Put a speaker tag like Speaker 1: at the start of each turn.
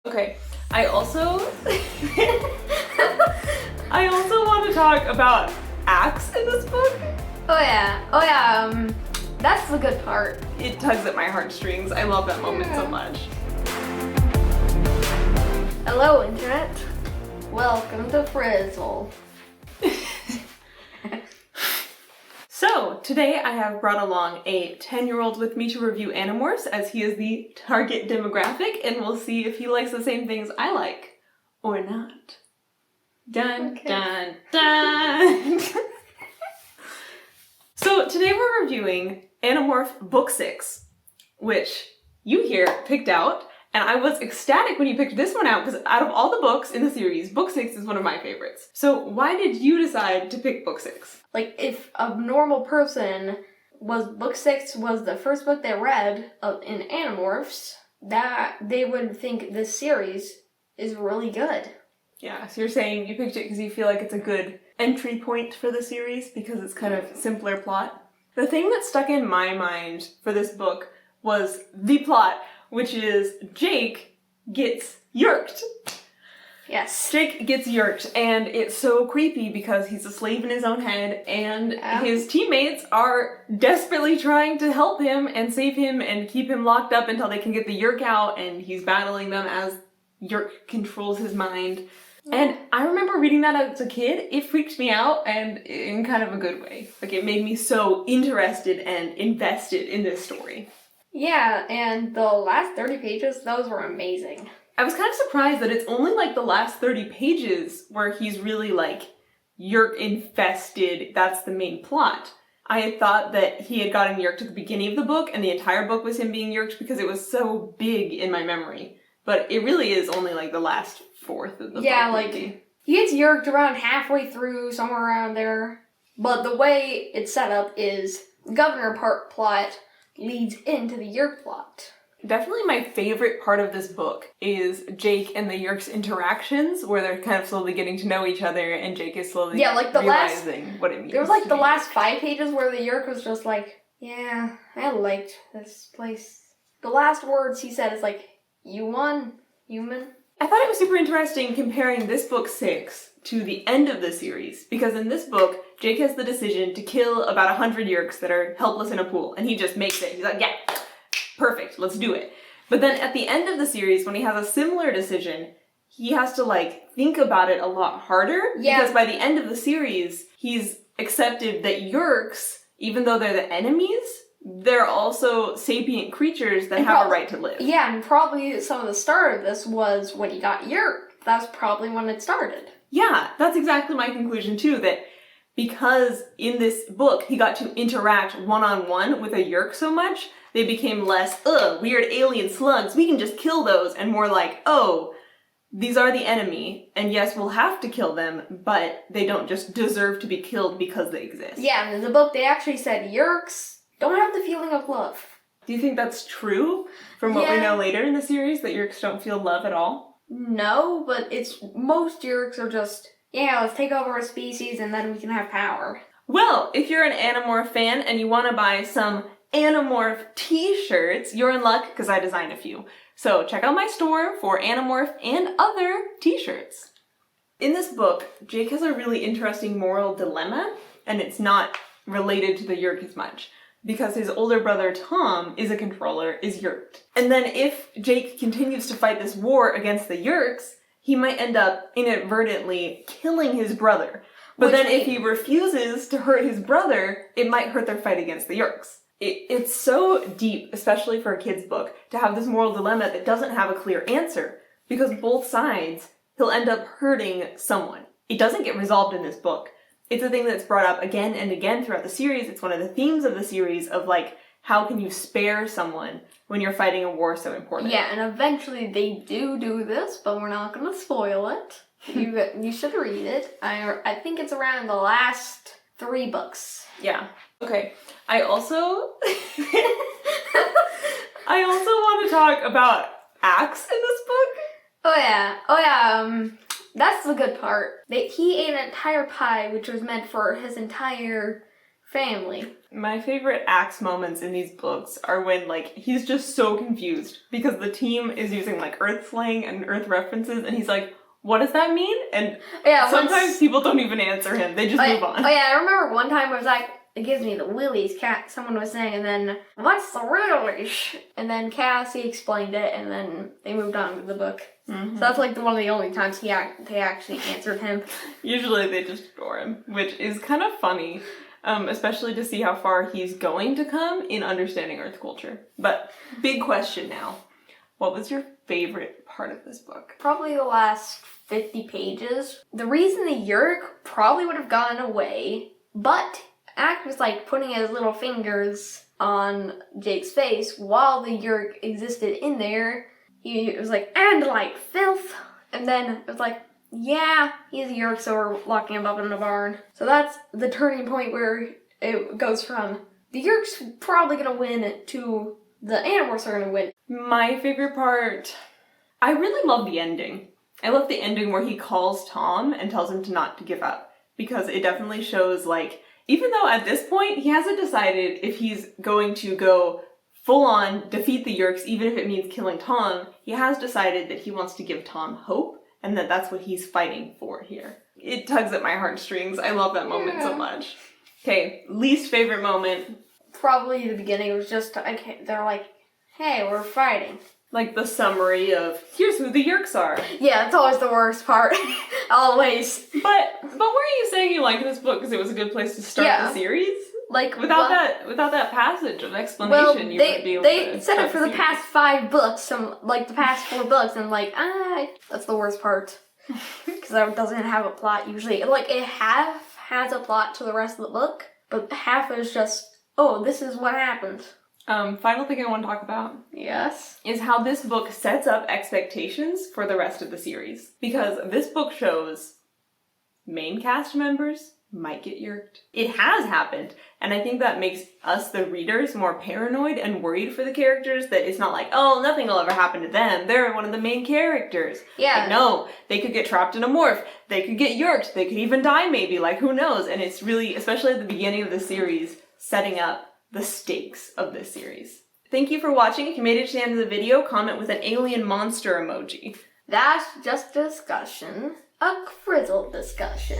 Speaker 1: Okay, I also want to talk about acts in this book.
Speaker 2: That's the good part.
Speaker 1: It tugs at my heartstrings. I love that moment so much.
Speaker 2: Hello, Internet. Welcome to Frizzle.
Speaker 1: So, today I have brought along a 10-year-old with me to review Animorphs, as he is the target demographic, and we'll see if he likes the same things I like, or not. Dun,
Speaker 2: Okay.
Speaker 1: dun, dun! So, today we're reviewing Animorph Book 6, which you here picked out, and I was ecstatic when you picked this one out, because out of all the books in the series, Book 6 is one of my favorites. So, why did you decide to pick Book 6?
Speaker 2: Like, if a normal person Book 6 was the first book they read in Animorphs, that they would think this series is really good.
Speaker 1: Yeah, so you're saying you picked it because you feel like it's a good entry point for the series because it's kind of simpler plot. The thing that stuck in my mind for this book was the plot, which is Jake gets yerked.
Speaker 2: Yes.
Speaker 1: Jake gets yerked, and it's so creepy because he's a slave in his own head, and his teammates are desperately trying to help him and save him and keep him locked up until they can get the yerk out, and he's battling them as yerk controls his mind. And I remember reading that as a kid. It freaked me out, and in kind of a good way. Like, it made me so interested and invested in this story.
Speaker 2: Yeah, and the last 30 pages, those were amazing.
Speaker 1: I was kind of surprised that it's only like the last 30 pages where he's really like yerk infested. That's the main plot. I had thought that he had gotten yerked at the beginning of the book and the entire book was him being yerked because it was so big in my memory. But it really is only like the last fourth of the book.
Speaker 2: Yeah, like, he gets yerked around halfway through, somewhere around there. But the way it's set up is governor part plot leads into the yerk plot.
Speaker 1: Definitely my favorite part of this book is Jake and the Yerk's interactions, where they're kind of slowly getting to know each other, and Jake is slowly realizing what it means.
Speaker 2: There was like the last 5 pages where the Yerk was just like, yeah, I liked this place. The last words he said is like, you won, human.
Speaker 1: I thought it was super interesting comparing this book 6 to the end of the series, because in this book, Jake has the decision to kill about 100 Yerks that are helpless in a pool, and he just makes it. He's like, yeah, perfect, let's do it. But then at the end of the series, when he has a similar decision, he has to like think about it a lot harder.
Speaker 2: Yeah.
Speaker 1: Because by the end of the series, he's accepted that Yerks, even though they're the enemies, they're also sapient creatures that have a right to live.
Speaker 2: Yeah, and probably some of the start of this was when he got yerked. That's probably when it started.
Speaker 1: Yeah, that's exactly my conclusion too, that because in this book he got to interact one-on-one with a Yerk so much, they became less, weird alien slugs, we can just kill those, and more like, oh, these are the enemy, and yes, we'll have to kill them, but they don't just deserve to be killed because they exist.
Speaker 2: Yeah, and in the book they actually said Yerks don't have the feeling of love.
Speaker 1: Do you think that's true from what we know later in the series, that Yerks don't feel love at all?
Speaker 2: No, but most Yerks are just, yeah, let's take over a species and then we can have power.
Speaker 1: Well, if you're an Animorph fan and you want to buy some Animorph t-shirts, you're in luck because I designed a few. So check out my store for Animorph and other t-shirts. In this book, Jake has a really interesting moral dilemma, and it's not related to the Yerk as much, because his older brother Tom is a controller, is yerked. And then if Jake continues to fight this war against the Yerks, he might end up inadvertently killing his brother. But then if he refuses to hurt his brother, it might hurt their fight against the Yerks. It's so deep, especially for a kid's book, to have this moral dilemma that doesn't have a clear answer, because both sides, he'll end up hurting someone. It doesn't get resolved in this book. It's a thing that's brought up again and again throughout the series. It's one of the themes of the series of, like, how can you spare someone when you're fighting a war so important?
Speaker 2: Yeah, and eventually they do this, but we're not going to spoil it. You should read it. I think it's around the last 3 books.
Speaker 1: Yeah. Okay. I also want to talk about acts in this book.
Speaker 2: That's the good part. He ate an entire pie, which was meant for his entire family.
Speaker 1: My favorite Axe moments in these books are when, like, he's just so confused because the team is using, like, Earth slang and Earth references, and he's like, what does that mean? And sometimes people don't even answer him. They just move on.
Speaker 2: Oh yeah, I remember one time I was like, it gives me the willies, Cat. Someone was saying, and then, what's the willies? And then Cassie explained it, and then they moved on to the book. Mm-hmm. So that's like one of the only times they actually answered him.
Speaker 1: Usually they just ignore him, which is kind of funny, especially to see how far he's going to come in understanding Earth culture. But big question now. What was your favorite part of this book?
Speaker 2: Probably the last 50 pages. The reason the Yerk probably would have gotten away, but Act was like putting his little fingers on Jake's face while the Yerk existed in there. He was like, and like filth. And then it was like, yeah, he's a Yerk, so we're locking him up in the barn. So that's the turning point where it goes from the Yerk's probably gonna win to the Animorphs are gonna win.
Speaker 1: My favorite part, I really love the ending. I love the ending where he calls Tom and tells him not to give up. Because it definitely shows, like, even though at this point he hasn't decided if he's going to go full on defeat the Yerks, even if it means killing Tom, he has decided that he wants to give Tom hope and that that's what he's fighting for here. It tugs at my heartstrings. I love that moment so much. Okay, least favorite moment.
Speaker 2: Probably the beginning. It was just, they're like, hey, we're fighting.
Speaker 1: Like the summary of, here's who the Yerks are.
Speaker 2: Yeah, it's always the worst part. Always.
Speaker 1: But weren't you saying you liked this book because it was a good place to start the series?
Speaker 2: Like
Speaker 1: without that passage of explanation, you wouldn't be able to.
Speaker 2: They said it for the past 5 books, the past 4 books, and that's the worst part because it doesn't have a plot usually. Like it half has a plot to the rest of the book, but half is just, oh, this is what happened.
Speaker 1: Final thing I want to talk about.
Speaker 2: Yes.
Speaker 1: Is how this book sets up expectations for the rest of the series. Because this book shows main cast members might get yerked. It has happened, and I think that makes us, the readers, more paranoid and worried for the characters, that it's not like, oh, nothing will ever happen to them. They're one of the main characters.
Speaker 2: Yeah.
Speaker 1: Like, no, they could get trapped in a morph. They could get yerked. They could even die maybe. Like, who knows? And it's really, especially at the beginning of the series, setting up the stakes of this series. Thank you for watching. If you made it to the end of the video, comment with an alien monster emoji.
Speaker 2: That's just discussion. A Frizzle discussion.